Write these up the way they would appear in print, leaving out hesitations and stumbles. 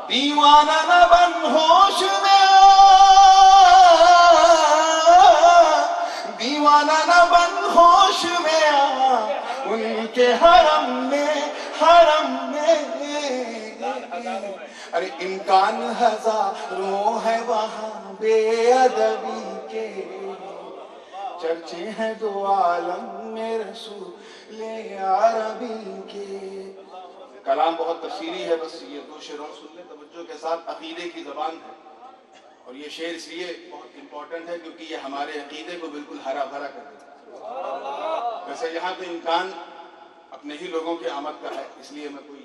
دیوانہ نہ بن ہوش میں دیوانہ نہ بن ہوش میں ان کے حرم میں ارے امکان ہزاروں ہے وہاں بے ادبی کے چرچے ہیں دو عالم میں رسول عربی کے. کلام بہت تفصیلی ہے، بس یہ دو شعروں سن لیں توجہ کے ساتھ. عقیدے کی زبان ہے اور یہ شعر اس لیے بہت امپورٹنٹ ہے کیونکہ یہ ہمارے عقیدے کو بالکل ہرا بھرا کر دیتا ہے. ویسے یہاں تو امکان اپنے ہی لوگوں کے آمد کا ہے، اس لیے میں کوئی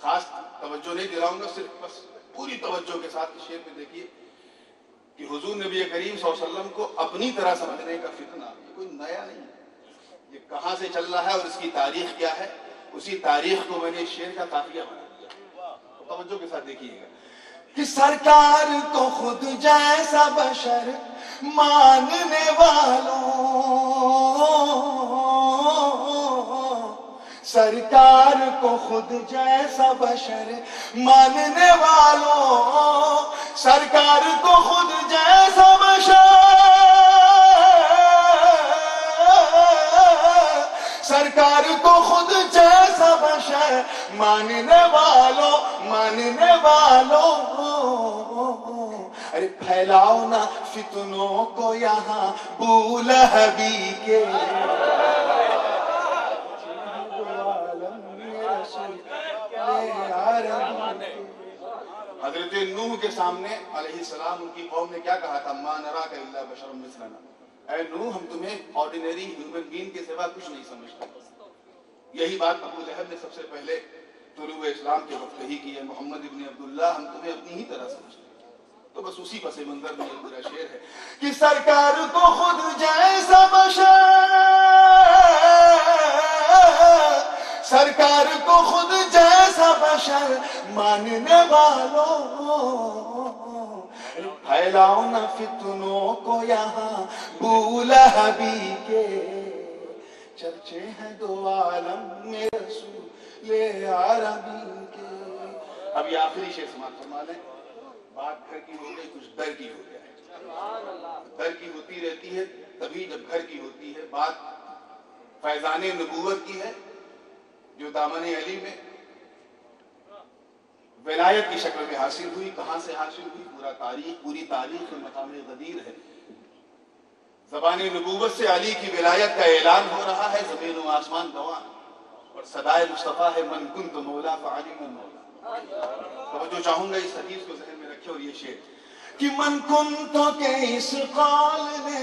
خاص توجہ نہیں دلاؤں گا، صرف بس پوری توجہ کے ساتھ شعر پہ دیکھیے کہ حضور نبی کریم صلی اللہ علیہ وسلم کو اپنی طرح سمجھنے کا فتنہ یہ کوئی نیا نہیں ہے، یہ کہاں سے چل رہا ہے اور اس کی تاریخ کیا ہے. اسی تاریخ کو میں نے شعر کا قافیہ بنا دیا. توجہ کے ساتھ دیکھیے گا کہ سرکار کو خود جیسا بشر ماننے والوں، سرکار کو خود جیسا بشر ماننے والوں، سرکار کو خود جیسا بشر، سرکار کو خود جیسا بشر ماننے والوں، ارے پھیلاؤ نا فتنوں کو یہاں بو لہبی کے. حضرت نوح کے سامنے علیہ السلام ان کی قوم نے کیا کہا تھا؟ ما نراک الا بشر مثلنا، اے نوح ہم تمہیں آرڈینری ہیومن بینگ کے سوا کچھ نہیں سمجھتے. یہی بات ابو لہب نے سب سے پہلے طلوع اسلام کے وقت کہی کہ محمد ابن عبداللہ ہم تمہیں اپنی ہی طرح سمجھتے ہیں. تو بس اسی پس منظر میں یہ پورا شعر ہے کہ سرکار کو خود جیسا بشر، سرکار کو خود جیسا بشر ماننے والوں، پھیلاؤ نہ فتنوں کو یہاں بو لہبی کے چرچے ہیں دو عالم میں رسول عربی کے. اب یہ آخری شعر سماعت فرما لیں. بات گھر کی ہو گئی، کچھ در کی ہو جائے. در کی ہوتی رہتی ہے تبھی جب گھر کی ہوتی ہے. بات فیضان نبوت کی ہے جو دامن علی میں ولایت کی شکل میں حاصل ہوئی. کہاں سے حاصل ہوئی؟ پوری تاریخ مقام غدیر ہے. زبان نبوت سے علی کی ولایت کا اعلان ہو رہا ہے، زمین و آسمان گواہ اور صدائے مصطفیٰ ہے من کنت مولا فعلی من مولا. توجہ چاہوں گا اس حدیث کو ذہن میں رکھے اور یہ شعر کہ من کنت کے اس قال نے،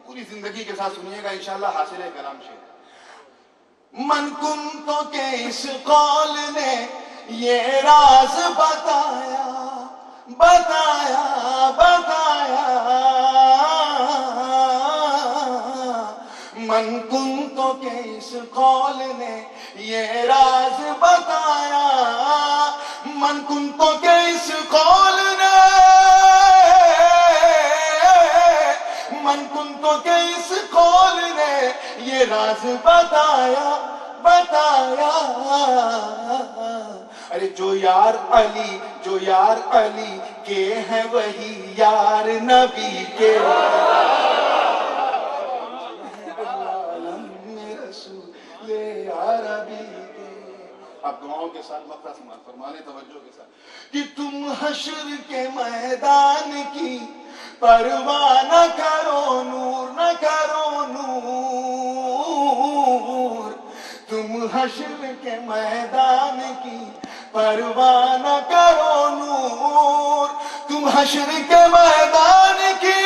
پوری زندگی کے ساتھ سنیے گا انشاءاللہ حاصل کلام شعر. من کنت کے اس قول نے یہ راز بتایا من کنت کے اس قول نے یہ راز بتایا، من کنت کے اس قول نے، من کنت کے اس قول نے یہ راز بتایا. ارے جو یار علی کے ہیں وہی یار نبی کے. اب دعاؤں کے ساتھ مقطع سماعت فرمانے توجہ کے ساتھ کہ تم حشر کے میدان کی پرواہ نہ کرو نور، تم حشر کے میدان کی پرواہ نہ کرو نور، تم حشر کے میدان کی،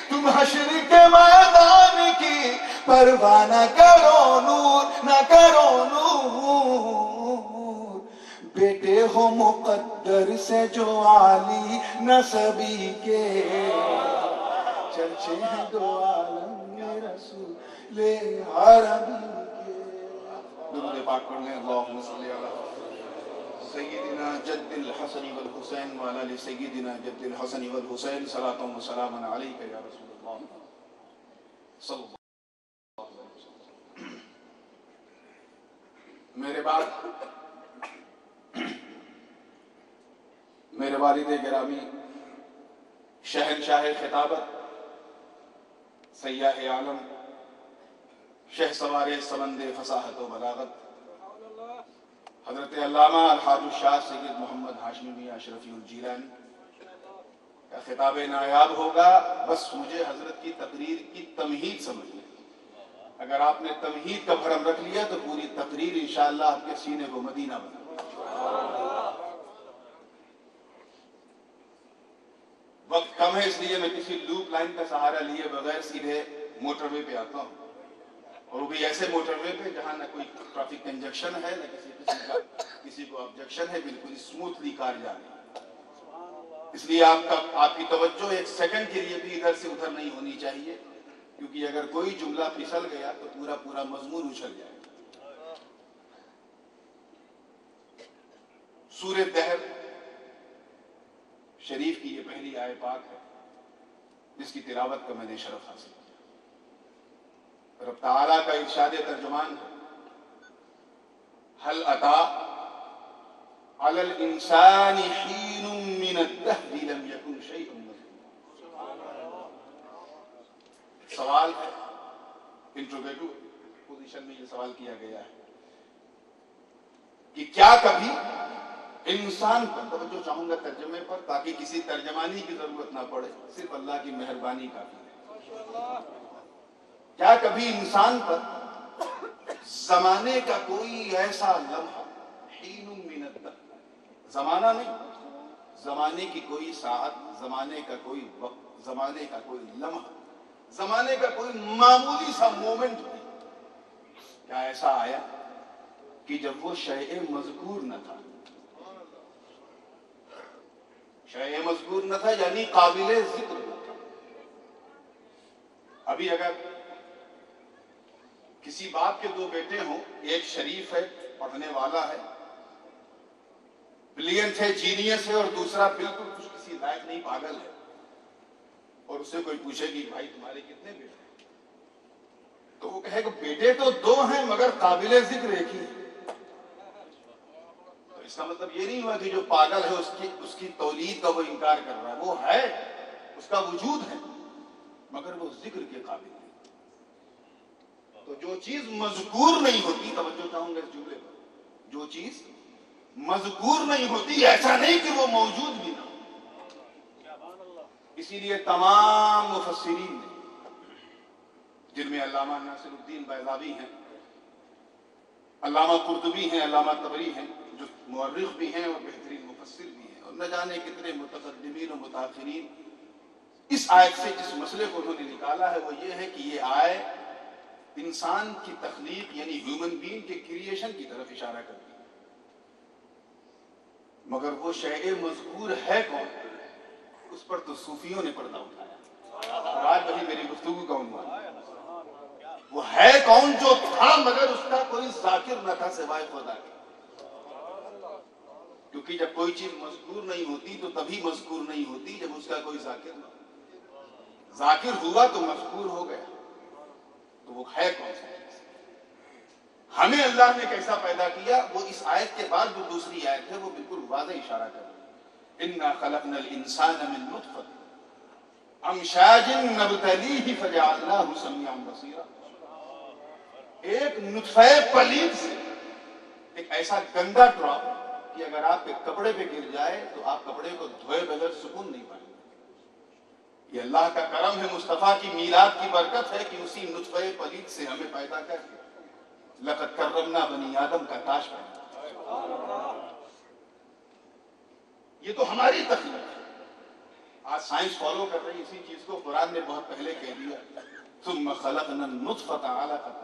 تم حشر کے میدان کی پرواہ نہ کرو نور. بیٹے ہو مقدر سے جو عالی نسبی کے چرچے ہیں دو عالم میں رسول عربی کے. درود پاک پڑھ لیں. اللہم صلی علی سیدنا جد الحسن والحسین وعلی آل سیدنا جد الحسن والحسین صلاۃ و سلام علیک یا رسول اللہ صلی اللہ علیہ وسلم. میرے بعد والد گرامی، شہنشاہ خطابت، سیاح عالم، شہ سوار سمند فصاحت و بلاغت، حضرت علامہ الحاج الشاہ سید محمد ہاشمی میاں اشرفی الجیلانی کا خطاب نایاب ہوگا. بس مجھے حضرت کی تقریر کی تمہید سمجھنا. اگر آپ نے تمہید کا بھرم رکھ لیا تو پوری تقریر انشاءاللہ آپ کے سینے کو مدینہ بنا. وقت کم ہے اس لیے میں کسی لوپ لائن کا سہارا لیے بغیر سیدھے موٹر وے پہ آتا ہوں، اور وہ بھی ایسے موٹر وے پہ جہاں نہ کوئی ٹریفک کنجکشن ہے، نہ کسی کو آبجیکشن ہے، بالکل اسموتھلی کار جا رہی ہے. اس لیے آپ کی توجہ ایک سیکنڈ کے لیے بھی ادھر سے ادھر نہیں ہونی چاہیے، کیونکہ اگر کوئی جملہ پھسل گیا تو پورا مضمون اچھل جائے. سورہ دہر شریف کی یہ پہلی آیت پاک ہے جس کی تلاوت کا میں نے شرف حاصل کیا. رب تعالیٰ کا ارشاد ترجمان ہے، هل أتى على الإنسان حين من الدهر لم يكن شيئا مذكورا. سوال ہے، انٹروگیٹو پوزیشن میں یہ سوال کیا گیا ہے کہ کیا کبھی انسان پر، توجہ چاہوں گا ترجمے پر تاکہ کسی ترجمانی کی ضرورت نہ پڑے، صرف اللہ کی مہربانی کافی ہے. کیا کبھی انسان پر زمانے کا کوئی ایسا لمحہ، حین من الدہر، زمانہ نہیں، زمانے کی کوئی ساعت، زمانے کا کوئی وقت، زمانے کا کوئی لمحہ، زمانے کا کوئی معمولی سا مومنٹ بھی کیا ایسا آیا کہ جب وہ شیء مذکور نہ تھا؟ شیء مذکور نہ تھا یعنی قابل ذکر نہ تھا. ابھی اگر کسی باپ کے دو بیٹے ہوں، ایک شریف ہے، پڑھنے والا ہے، بریلینٹ ہے، جینیس ہے، اور دوسرا بالکل کچھ کسی لائق نہیں، پاگل ہے، اور اسے کوئی پوچھے گی بھائی تمہارے کتنے بیٹے ہیں، تو وہ کہے گا بیٹے تو دو ہیں مگر قابل ذکر ایک ہی ہے. تو اس کا مطلب یہ نہیں ہوا کہ جو پاگل ہے اس کی تولید کا وہ انکار کر رہا ہے. وہ ہے، اس کا وجود ہے، مگر وہ ذکر کے قابل نہیں. تو جو چیز مذکور نہیں ہوتی، توجہ چاہوں گا اس جملے پر، جو چیز مذکور نہیں ہوتی ایسا نہیں کہ وہ موجود بھی نہ ہو. اسی لیے تمام مفسرین نے، جن میں علامہ ناصر الدین بیضاوی ہیں، علامہ قرطبی ہیں، علامہ طبری ہیں، جو مورخ بھی ہیں اور بہترین مفسر بھی ہیں، اور نہ جانے کتنے متقدمین و متاخرین، اس آیت سے جس مسئلے کو انہوں نے نکالا ہے وہ یہ ہے کہ یہ آیت انسان کی تخلیق یعنی ہیومن بینگ کے کریشن کی طرف اشارہ کرتی ہے. مگر وہ شیء مذکور ہے کون، اس پر تو صوفیوں نے پردہ اٹھایا. اور آج وہی میری گفتگو کا عنوان ہے، وہ ہے کون جو تھا مگر اس کا کوئی ذاکر نہ تھا سوائے خدا کے. کیونکہ جب کوئی چیز مذکور نہیں ہوتی تو تبھی مذکور نہیں ہوتی جب اس کا کوئی ذاکر نہ ہو. ذاکر ہوا تو مذکور ہو گیا. تو وہ ہے کون سا چیز؟ ہمیں اللہ نے کیسا پیدا کیا، وہ اس آیت کے بعد جو دوسری آیت ہے وہ بالکل واضح اشارہ کر رہی ہے. اِنَّا خَلَقْنَا الْإِنسَانَ مِن نُطْفَةٍ أَمْشَاجٍ نَبْتَلِيهِ فَجَعَلْنَاهُ سَمِيعًا بَصِيرًا. ایک نطفہ پلید سے، ایک ایسا گندا ڈراپ کہ اگر آپ کے کپڑے پہ گر جائے تو آپ کپڑے کو دھوئے بغیر سکون نہیں پائیں گے. یہ اللہ کا کرم ہے، مصطفیٰ کی میلاد کی برکت ہے کہ اسی نطفہ پلید سے ہمیں پیدا کر کے لقد کرمنا بنی آدم کا تاج پہنا. یہ تو ہماری تخلیق ہے. آج سائنس فالو کر رہی اسی چیز کو. قرآن نے بہت پہلے کہہ دیا ثم خلقنا النطفة علقة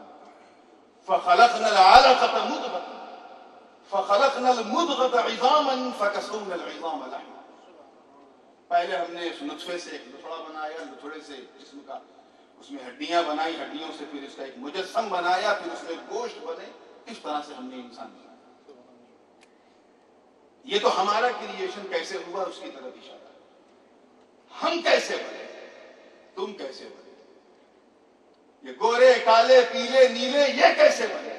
فخلقنا العلقة مضغة فخلقنا المضغة عظاما فكسونا العظام لحما. پہلے ہم نے اس نطفے سے ایک لتھڑا بنایا، لتھڑے سے جسم کا، اس میں ہڈیاں بنائی، ہڈیوں سے پھر اس کا ایک مجسم بنایا، پھر اس میں گوشت بنے. اس طرح سے ہم نے انسان بنایا. یہ تو ہمارا کریشن کیسے ہوا اس کی طرف اشارہ. ہم کیسے بنے، تم کیسے بنے، یہ گورے کالے پیلے نیلے یہ کیسے بنے؟